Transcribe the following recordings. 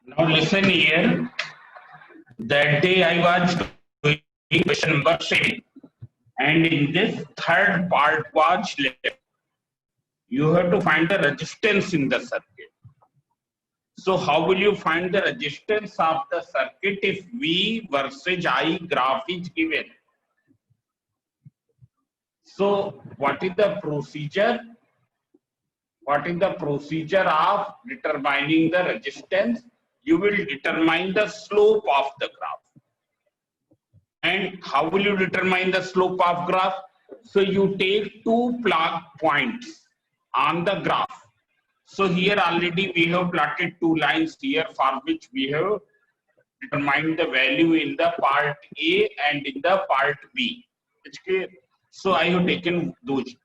Now listen here. That day I was doing question number 7, and in this third part was left. You have to find the resistance in the circuit. So how will you find the resistance of the circuit if V versus I graph is given? So what is the procedure? What is the procedure of determining the resistance? You will determine the slope of the graph. And how will you determine the slope of graph? So you take two plot points on the graph. So here already we have plotted two lines here for which we have determined the value in the part A and in the part B. It's clear? So I have taken these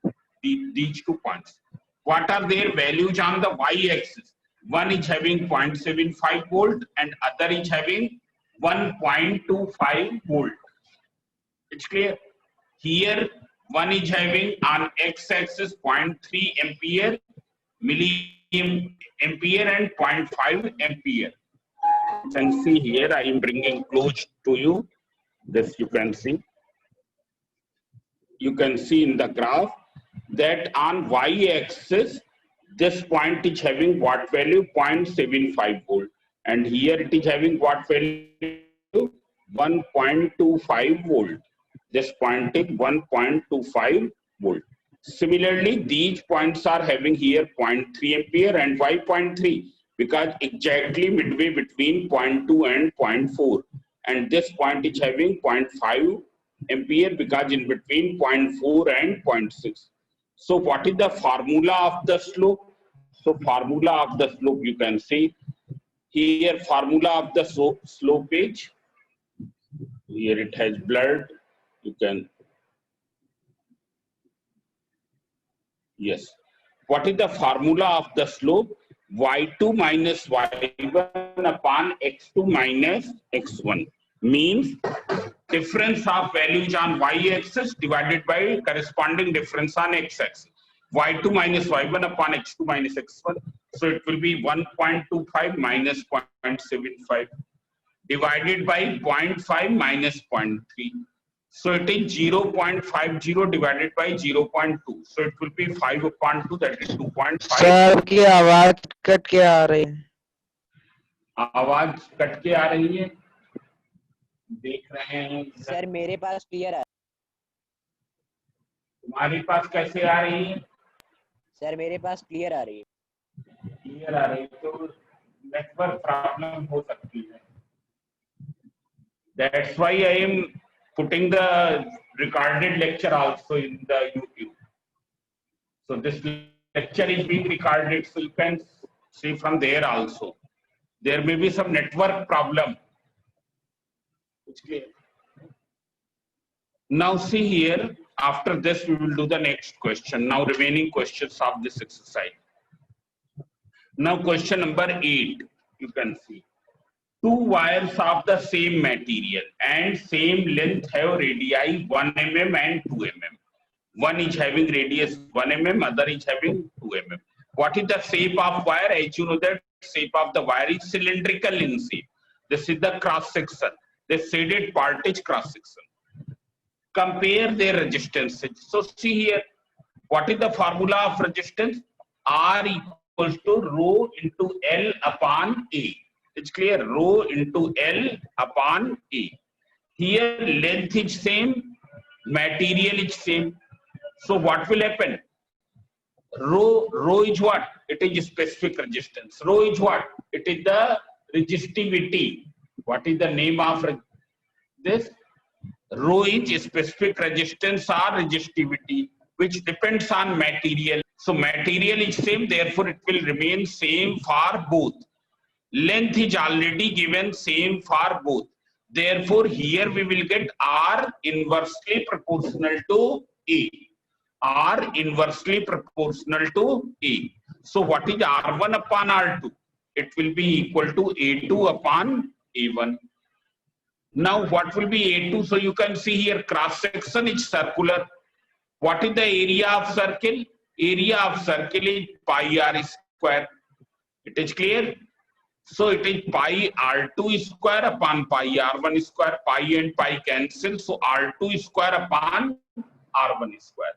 2 points. What are their values on the y-axis? One is having 0.75 volt and other is having 1.25 volt. It's clear? Here one is having on x-axis 0.3 ampere, milliampere and 0.5 ampere. You can see here, I am bringing close to you. This you can see. You can see in the graph that on y-axis, this point is having what value? 0.75 volt. And here it is having what value? 1.25 volt. This point is 1.25 volt. Similarly, these points are having here 0.3 ampere and why 0.3? Because exactly midway between 0.2 and 0.4. And this point is having 0.5 ampere because in between 0.4 and 0.6. So what is the formula of the slope? So formula of the slope you can see. Here formula of the slope is, here it has blurred. You can, yes. What is the formula of the slope? y2 minus y1 upon x2 minus x1 means difference of values on y-axis divided by corresponding difference on x-axis. y2 minus y1 upon x2 minus x1. So it will be 1.25 minus 0.75 divided by 0.5 minus 0.3. So it is 0.50 divided by 0.2. So it will be 5 upon 2, that is 2.5. Sir की आवाज cut के आ रही है. आवाज cut के आ रही है, देख रहे हैं सर मेरे पास क्लियर है. तुम्हारे पास कैसे आ रही है? सर मेरे पास क्लियर आ रही है. क्लियर आ रही है तो नेटवर्क प्रॉब्लम हो सकती है. That's why I am putting the recorded lecture also in the YouTube. So this lecture is being recorded, so you can see from there also. There may be some network problem. It's clear. Now see here, after this we will do the next question. Now remaining questions of this exercise. Now question number 8, you can see. Two wires of the same material and same length have radii 1 mm and 2 mm. One is having radius 1 mm, other is having 2 mm. What is the shape of wire? As you know that shape of the wire is cylindrical in shape. This is the cross section. The shaded part is cross section. Compare their resistances. So see here, what is the formula of resistance? R equals to rho into L upon A. It's clear, rho into L upon A. Here length is same, material is same. So what will happen? Rho is what? It is specific resistance. Rho is what? It is the resistivity. What is the name of this? Rho is specific resistance or resistivity, which depends on material. So material is same, therefore it will remain same for both. Length is already given same for both. Therefore, here we will get R inversely proportional to A. R inversely proportional to A. So what is R1 upon R2? It will be equal to A2 upon A1. Now what will be A2? So you can see here cross section is circular. What is the area of circle? Area of circle is pi r square. It is clear? So it is pi R2 square upon pi R1 square. Pi and pi cancel. So R2 square upon R1 square.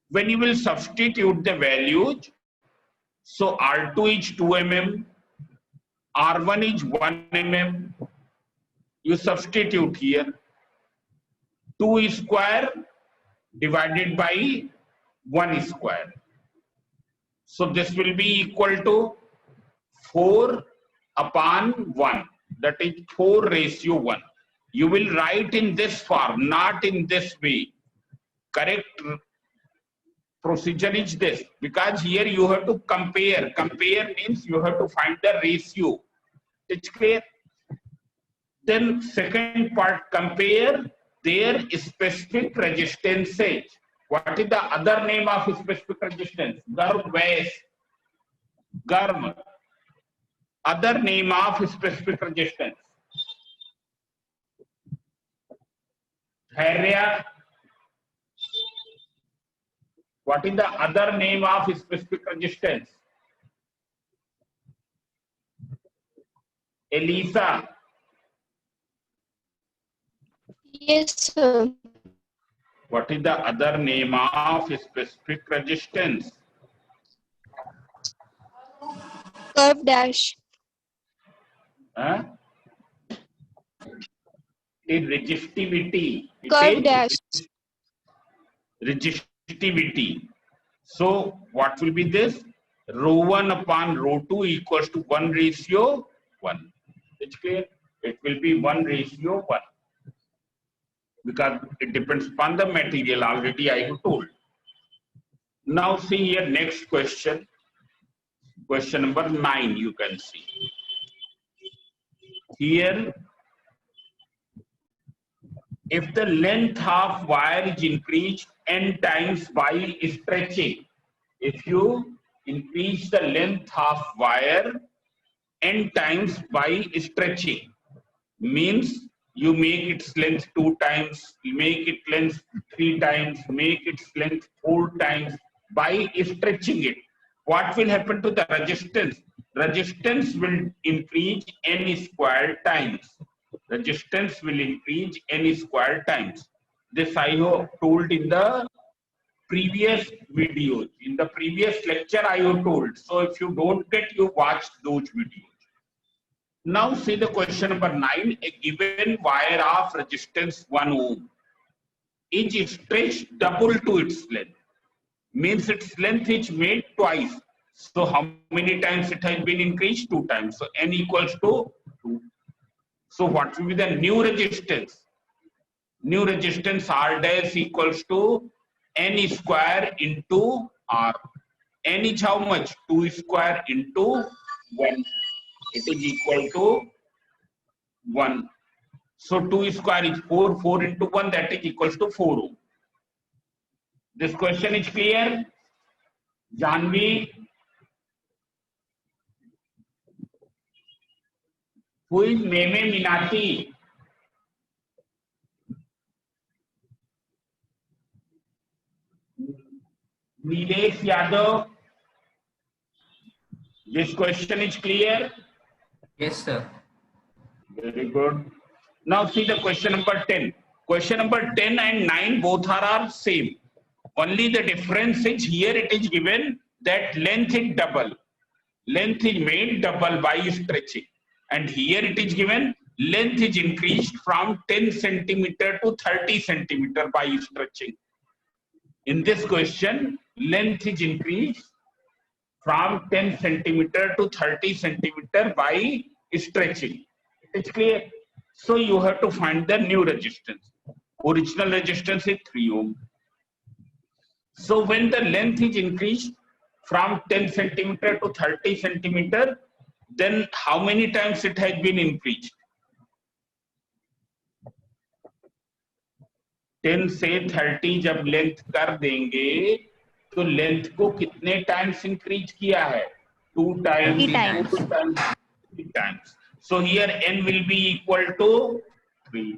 When you will substitute the values, so R2 is 2 mm, R1 is 1 mm. You substitute here 2 square divided by 1 square. So this will be equal to 4 upon 1. That is 4:1. You will write in this form, not in this way. Correct procedure is this, because here you have to compare. Compare means you have to find the ratio. It's clear? Then second part, compare their specific resistances. What is the other name of specific resistance? Garm Vase. Garm. Other name of specific resistance. Thairya. What is the other name of specific resistance? Elisa. Yes, sir. What is the other name of specific resistance? Curve dash. Huh? It is resistivity. Curve dash. Resistivity. So what will be this? Rho1 upon rho2 equals to 1:1. It's clear? It will be 1:1. Because it depends upon the material, already I have told. Now see here next question. Question number 9 you can see. Here, if the length of wire is increased n times by stretching, if you increase the length of wire n times by stretching, means you make its length 2 times, make its length 3 times, make its length 4 times by stretching it. What will happen to the resistance? Resistance will increase n square times. Resistance will increase n square times. This I have told in the previous videos. In the previous lecture I have told. So if you don't get, you watch those videos. Now see the question number 9. A given wire of resistance 1 ohm is stretched double to its length. Means its length is made twice. So how many times it has been increased? 2 times. So n equals to 2. So what will be the new resistance? New resistance R dash equals to n square into R. N is how much? 2 square into 1. It is equal to 1. So 2 square is 4. 4 into 1, that is equals to 4 ohm. This question is clear? Janvi? Who is Meme Minati? Nilesh Yadav? This question is clear? Yes, sir. Very good. Now see the question number 10. Question number 10 and 9 both are same. Only the difference is here it is given that length is double. Length is made double by stretching. And here it is given length is increased from 10 centimeter to 30 centimeter by stretching. In this question, length is increased from 10 centimeter to 30 centimeter by stretching. It's clear? So you have to find the new resistance. Original resistance is 3 ohm. So when the length is increased from 10 centimeter to 30 centimeter, then how many times it has been increased? 10 से 30 जब length कर देंगे तो length को कितने times increase किया है? 2 times. 3 times. So here n will be equal to 3.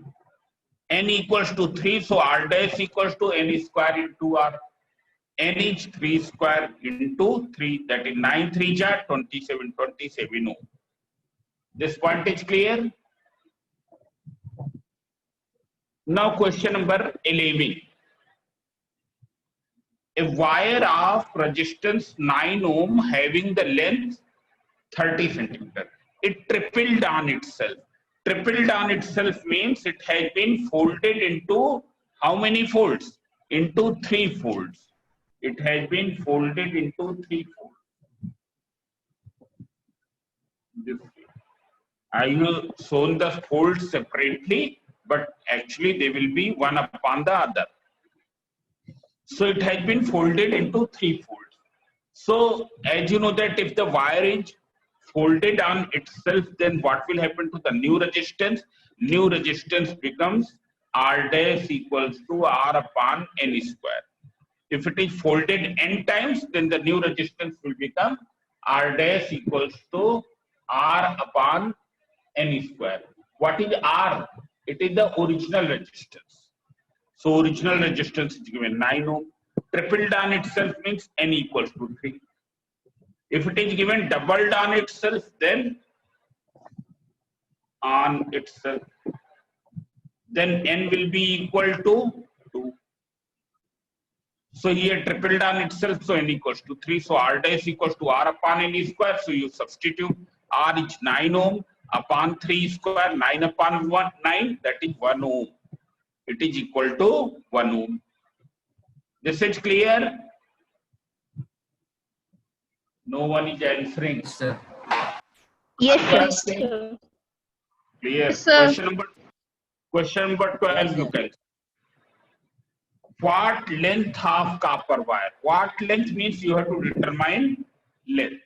N equals to 3, so R dash equals to n square into R. N is 3 square into 3, that is 9 3 ja 27 ohm. This point is clear. Now question number 11. A wire of resistance 9 ohm having the length 30 centimeter. It tripled on itself. Tripled on itself means it has been folded into how many folds? Into 3 folds. It has been folded into 3 folds. This way. I have shown the folds separately, but actually they will be one upon the other. So it has been folded into 3 folds. So as you know that if the wire is folded on itself, then what will happen to the new resistance? New resistance becomes R dash equals to R upon N square. If it is folded n times, then the new resistance will become R dash equals to R upon N square. What is R? It is the original resistance. So original resistance is given 9 ohm. Tripled on itself means N equals to 3. If it is given doubled on itself, then on itself, then N will be equal to 2. So here tripled on itself, so N equals to 3. So R dash equals to R upon N square. So you substitute R is 9 ohm upon 3 square, 9 upon 9, that is 1 ohm. It is equal to 1 ohm. This is clear? No one is answering. Sir. Yes, sir. Clear. Yes, sir. Question number 12, you can. What length of copper wire? What length means you have to determine length.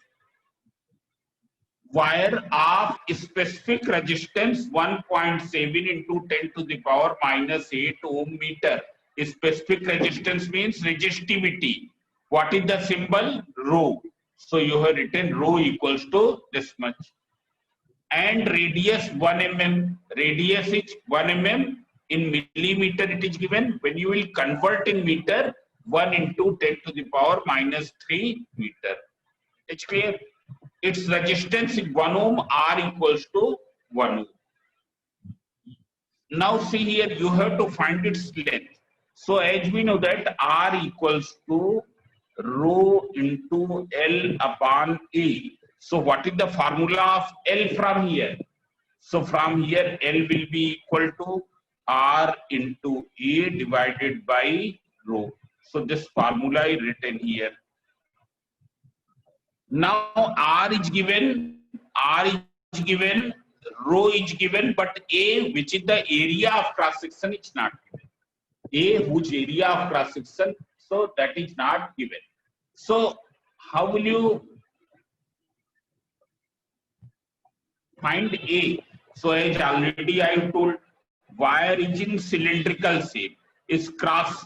Wire of specific resistance 1.7 into 10 to the power minus 8 ohm meter. Specific resistance means resistivity. What is the symbol? Rho. So you have written rho equals to this much. And radius 1 mm. Radius is 1 mm. In millimeter it is given. When you will convert in meter, 1 into 10 to the power minus 3 meter. It's clear? Its resistance is 1 ohm, R equals to 1 ohm. Now see here, you have to find its length. So as we know that R equals to rho into L upon A. So what is the formula of L from here? So from here, L will be equal to R into A divided by rho. So this formula is written here. Now R is given, rho is given, but A, which is the area of cross section, is not given. A, whose area of cross section, so that is not given. So how will you find A? So as already I told, wire is in cylindrical shape. Its cross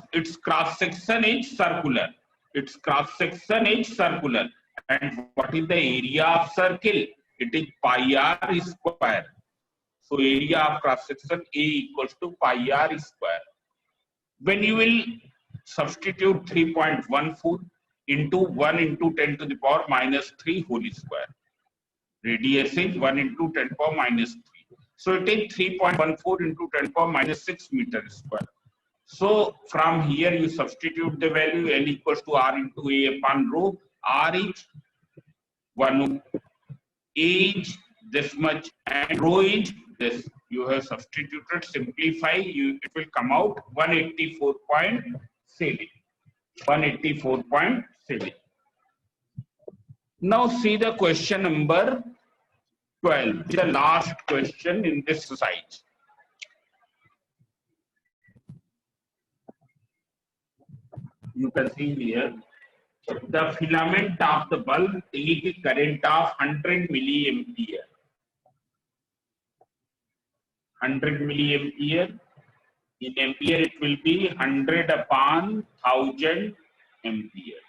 section is circular. Its cross section is circular. And what is the area of circle? It is pi r square. So area of cross section A equals to pi r square. When you will substitute 3.14 into 1 into 10 to the power minus 3 whole square. Radius is 1 into 10 to the power minus 3. So it is 3.14 into 10 to the power minus 6 meter square. So from here you substitute the value L equals to R into A upon rho. R is 1 A is this much and rho is this. You have substituted, simplify, it will come out 184.7. 184.7. Now see the question number 12, the last question in this exercise. You can see here, the filament of the bulb take a current of 100 milliampere. 100 milliampere. In ampere, it will be 100 upon 1000 ampere.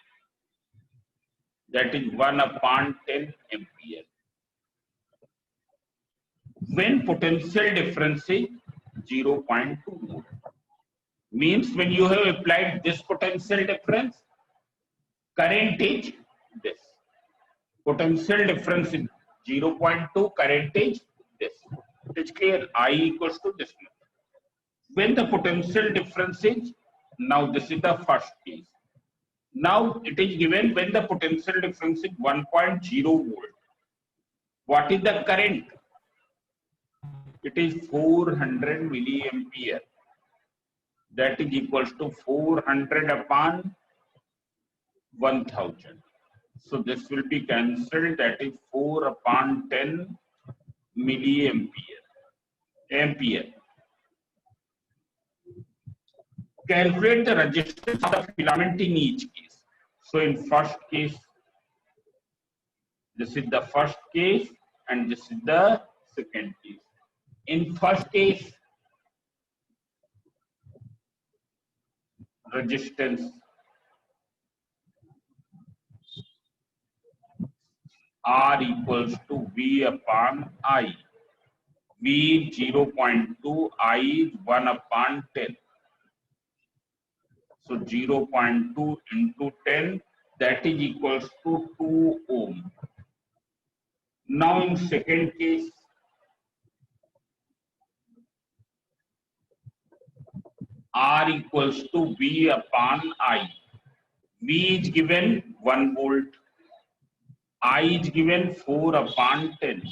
That is 1 upon 10 ampere. When potential difference is 0.2, means when you have applied this potential difference, current is this. Potential difference is 0.2 current is this. It is clear. I equals to this much. When the potential difference is, now this is the first case. Now it is given when the potential difference is 1.0 volt. What is the current? It is 400 milliampere. That is equals to 400 upon 1000. So this will be cancelled. That is 4 upon 10 milliampere. Ampere. Calculate the resistance of the filament in each case. So in first case, this is the first case and this is the second case. In first case, resistance R equals to V upon I. V is 0.2, I is 1 upon 10. So 0.2 into 10, that is equals to 2 ohm. Now in second case, R equals to V upon I. V is given 1 volt. I is given 4 upon 10.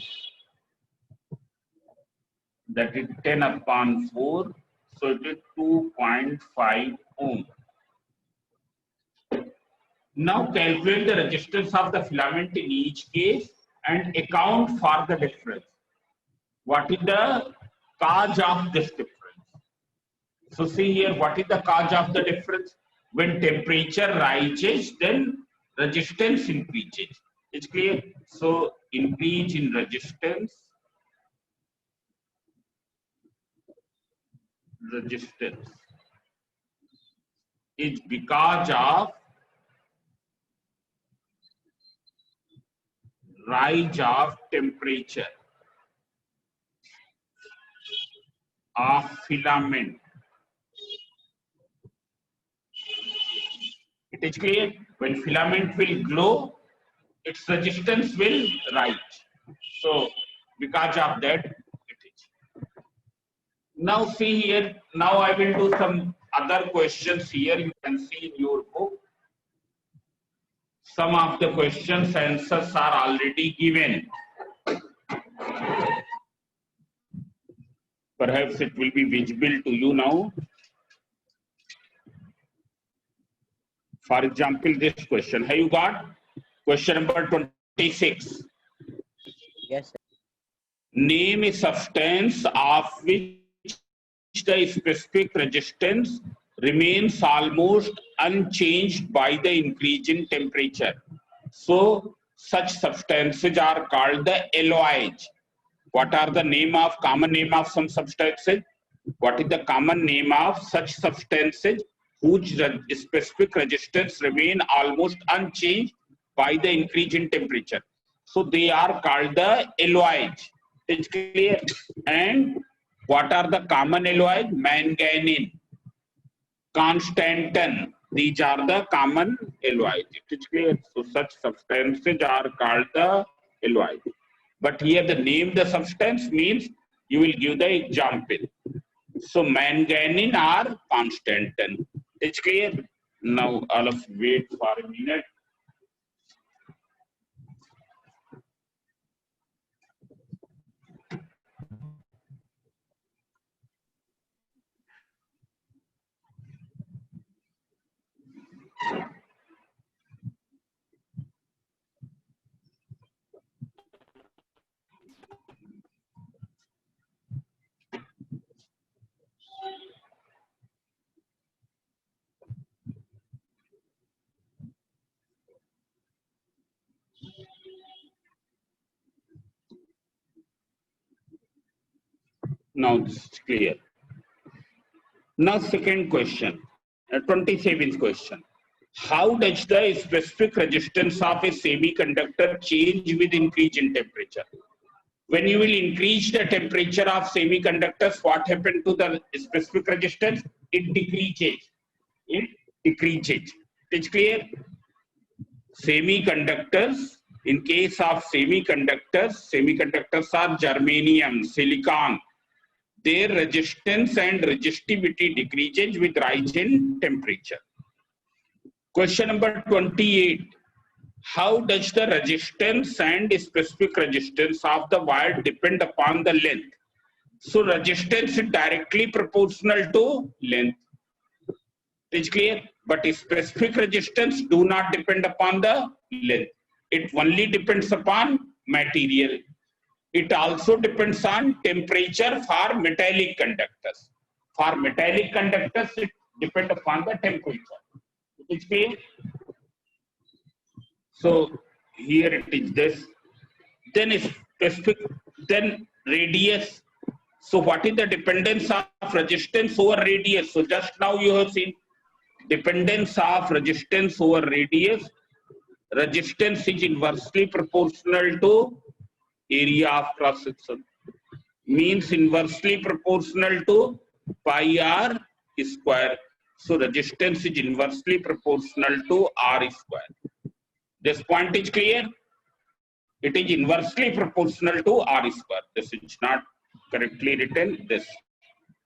That is 10 upon 4. So it is 2.5 ohm. Now calculate the resistance of the filament in each case and account for the difference. What is the cause of this difference? So see here, what is the cause of the difference? When temperature rises, then resistance increases. It's clear? So increase in resistance is because of rise of temperature of filament. It is clear? When filament will glow, its resistance will rise. So because of that, it is. Now see here, now I will do some other questions here. You can see in your book. Some of the questions answers are already given. Perhaps it will be visible to you now. For example, this question. Have you got? Question number 26. Yes, sir. Name a substance of which the specific resistance remains almost unchanged by the increase in temperature. So such substances are called the alloys. What are the common name of some substances? What is the common name of such substances whose specific resistance remain almost unchanged by the increase in temperature? So they are called the alloys. It's clear. And what are the common alloys? Manganese, Constantan. These are the common alloys. It is clear. So such substances are called the alloys. But here the name the substance means you will give the example. So manganese or Constantan. It's clear. Now all of wait for a minute. Now this is clear. Now second question, 27th question. How does the specific resistance of a semiconductor change with increase in temperature? When you will increase the temperature of semiconductors, what happened to the specific resistance? It decreases. It decreases. It's clear? Semiconductors, In case of semiconductors are germanium, silicon. Their resistance and resistivity decreases with rise in temperature. Question number 28. How does the resistance and specific resistance of the wire depend upon the length? So resistance is directly proportional to length. Is clear? But specific resistance do not depend upon the length. It only depends upon material. It also depends on temperature for metallic conductors. For metallic conductors, it depends upon the temperature. Is clear? So here it is this. Then specific, then radius. So what is the dependence of resistance over radius? So just now you have seen dependence of resistance over radius. Resistance is inversely proportional to area of cross section. Means inversely proportional to pi r square. So resistance is inversely proportional to r square. This point is clear? It is inversely proportional to r square. This is not correctly written. This.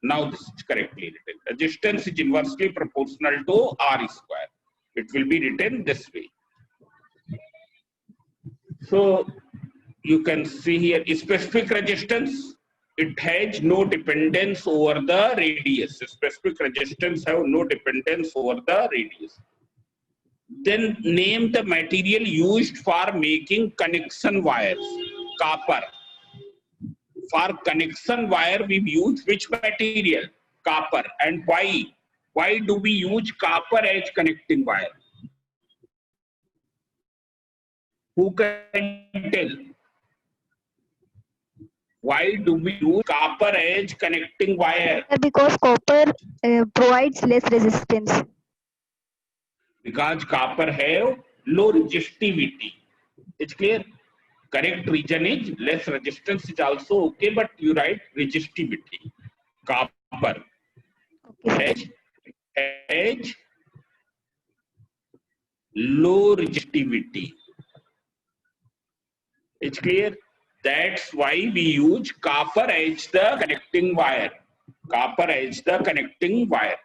Now this is correctly written. Resistance is inversely proportional to r square. It will be written this way. So you can see here specific resistance. It has no dependence over the radius. Specific resistance have no dependence over the radius. Then name the material used for making connection wires. Copper. For connection wire we use which material? Copper. And why? Why do we use copper as connecting wire? Who can tell? Why do we use copper as connecting wire? Because copper provides less resistance. Because copper have low resistivity. It's clear? Correct reason is less resistance is also okay, but you write resistivity. Copper has low resistivity. It's clear? That's why we use copper as the connecting wire. Copper as the connecting wire.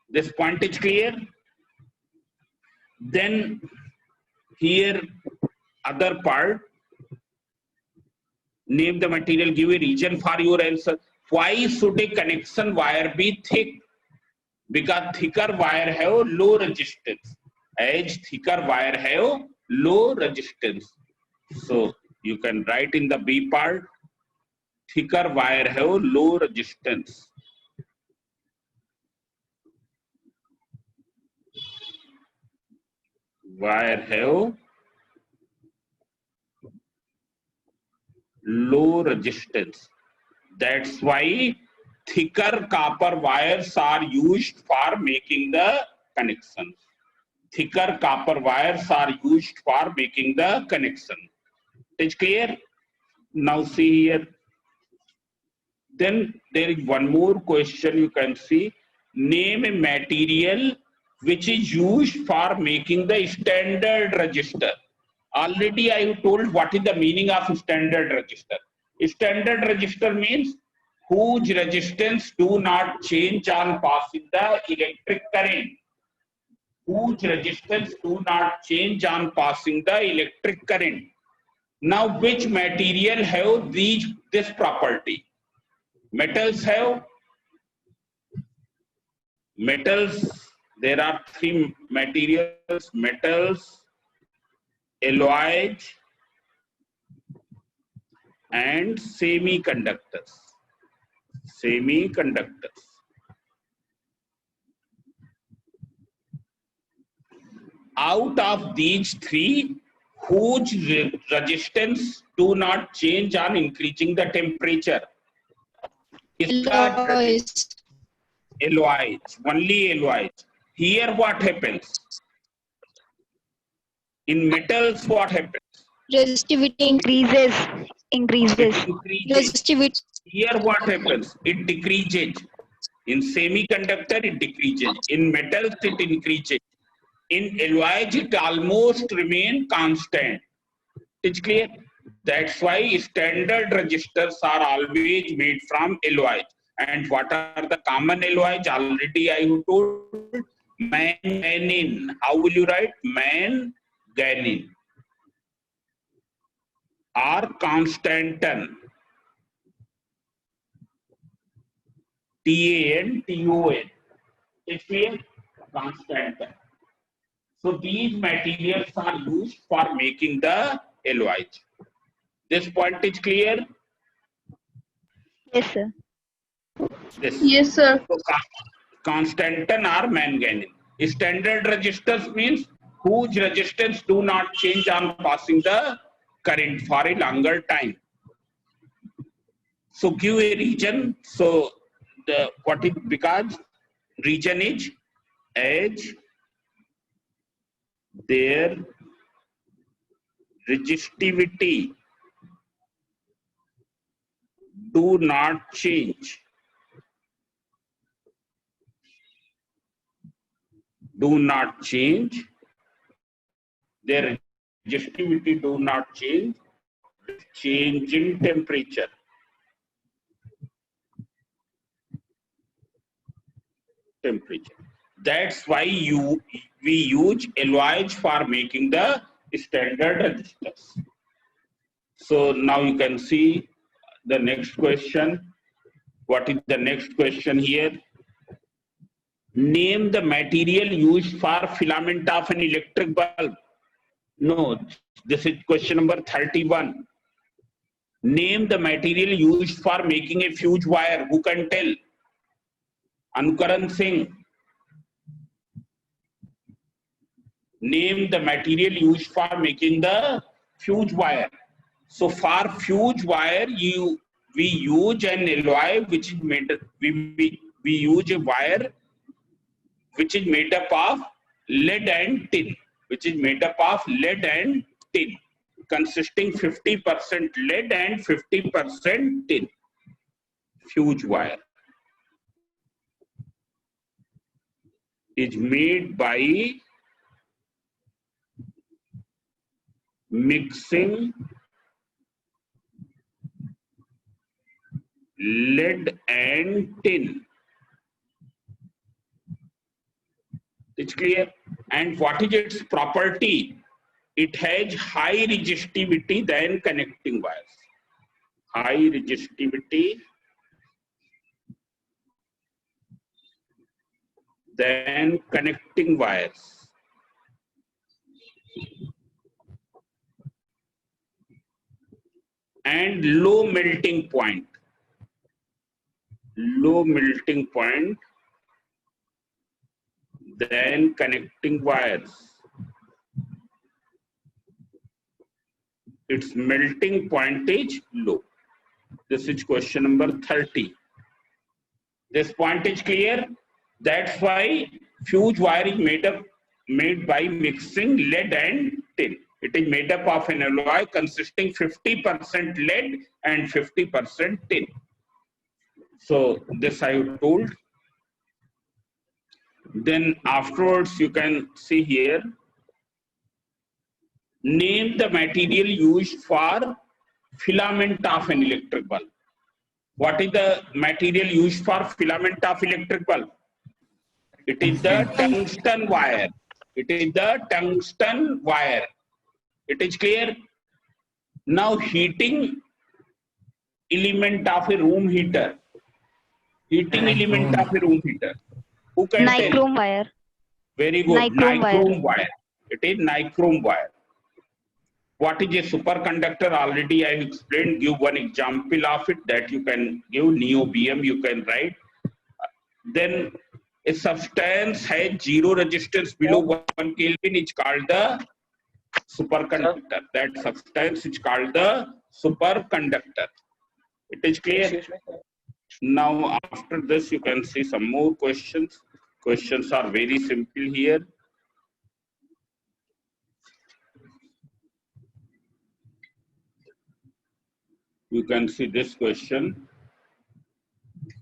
This point is clear? Then here other part. Name the material, give a reason for your answer. Why should a connection wire be thick? Because thicker wire have low resistance. As thicker wire have low resistance. So you can write in the B part, thicker wire have low resistance. Wire have low resistance. That's why thicker copper wires are used for making the connections. Thicker copper wires are used for making the connection. Is clear? Now see here. Then there is one more question you can see. Name a material which is used for making the standard resistor. Already I have told what is the meaning of standard resistor. Standard resistor means whose resistance do not change on passing the electric current. Whose resistance do not change on passing the electric current. Now which material have this property? Metals have. Metals, there are three materials. Metals, alloys, and semiconductors. Semiconductors. Out of these three, whose resistance do not change on increasing the temperature? Alloys. Alloys, only alloys. Here what happens? In metals what happens? Resistivity increases. Increases. Resistivity. Here what happens? It decreases. In semiconductor it decreases. In metals it increases. In alloys it almost remain constant. It's clear. That's why standard registers are always made from alloys. And what are the common alloys? Already I have told. Manganin. How will you write? Manganin. Or Constantan. Tanton. It's clear? Constantan. So these materials are used for making the alloys. This point is clear? Yes, sir. This. Yes, sir. So, Constantan or manganin. Standard resistors means whose resistance do not change on passing the current for a longer time. So give a region. So the what is, because region is as their resistivity do not change. Do not change. Their resistivity do not change. Change in temperature. That's why we use alloys for making the standard resistors. So now you can see the next question. What is the next question here? Name the material used for filament of an electric bulb. No, this is question number 31. Name the material used for making a fuse wire. Who can tell? Ankaran Singh. Name the material used for making the fuse wire. So for fuse wire, we use an alloy which is made. We use a wire which is made up of lead and tin. Which is made up of lead and tin, consisting 50% lead and 50% tin. Fuse wire is made by mixing lead and tin. It's clear. And what is its property? It has high resistivity than connecting wires. High resistivity than connecting wires. And low melting point. Low melting point than connecting wires. Its melting point is low. This is question number 30. This point is clear. That's why fuse wire is made by mixing lead and tin. It is made up of an alloy consisting 50% lead and 50% tin. So this I have told. Then afterwards you can see here. Name the material used for filament of an electric bulb. What is the material used for filament of electric bulb? It is the tungsten wire. It is the tungsten wire. It is clear. Now heating element of a room heater. Heating element of a room heater. Who can tell? Nichrome wire. Very good. Nichrome wire. It is nichrome wire. What is a superconductor? Already I explained. Give one example of it that you can give. Niobium you can write. Then a substance has zero resistance below 1 Kelvin. It's called the superconductor. That substance is called the superconductor. It is clear. Now after this you can see some more questions. Questions are very simple here. You can see this question.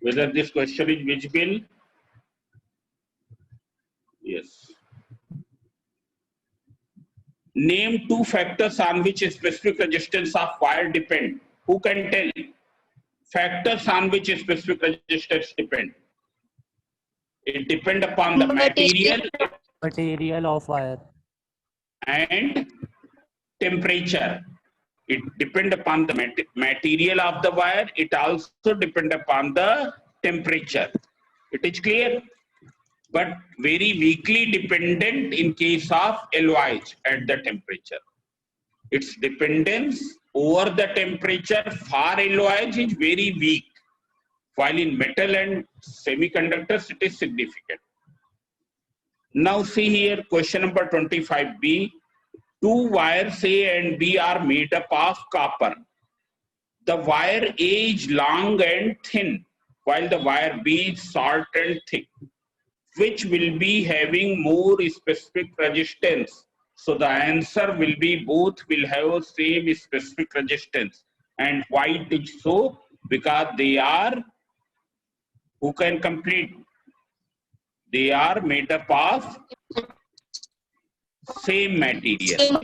Whether this question is visible? Yes. Name the two factors on which specific resistance of wire depend. Who can tell? Factors on which specific resistance depend. It depend upon the material Material of wire. and temperature. It depend upon the material of the wire. It also depend upon the temperature. It is clear, but very weakly dependent in case of alloys at the temperature. Its dependence over the temperature for alloys is very weak, while in metal and semiconductors it is significant. Now see here, question number 25b. Two wires A and B are made up of copper. The wire A is long and thin, while the wire B is short and thick. Which will be having more specific resistance? So the answer will be both will have same specific resistance. And why it is so? Because they are, who can complete? They are made up of same material.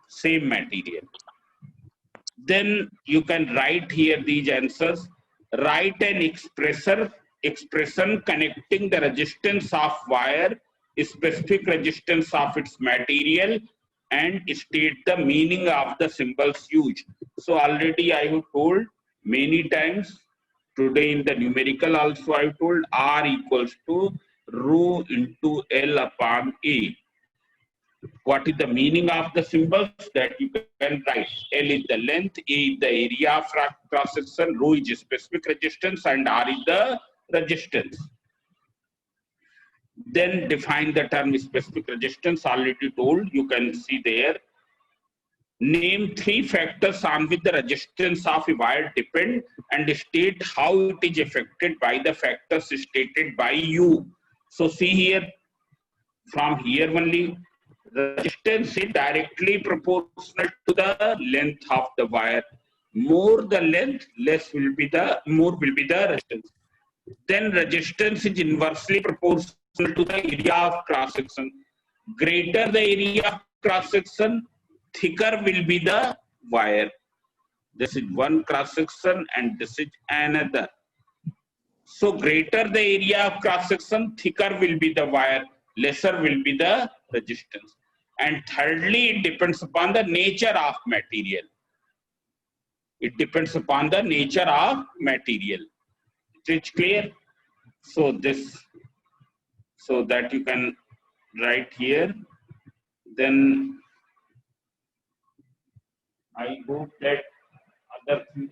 Same material. Then you can write here these answers. Write an expression connecting the resistance of wire, specific resistance of its material, and state the meaning of the symbols used. So already I have told many times today in the numerical also I have told R equals to rho into L upon A. What is the meaning of the symbols? That you can write. L is the length, A is the area of cross section, rho is specific resistance, and R is the resistance. Then define the term specific resistance, already told, you can see there. Name three factors on which the resistance of a wire depend and state how it is affected by the factors stated by you. So see here, from here only, resistance is directly proportional to the length of the wire. More the length, more will be the resistance. Then resistance is inversely proportional to the area of cross section. Greater the area of cross section, thicker will be the wire. This is one cross section and this is another. So greater the area of cross section, thicker will be the wire, lesser will be the resistance. And thirdly, it depends upon the nature of material. It depends upon the nature of material. It is clear? So this, so that you can write here. Then I hope that other things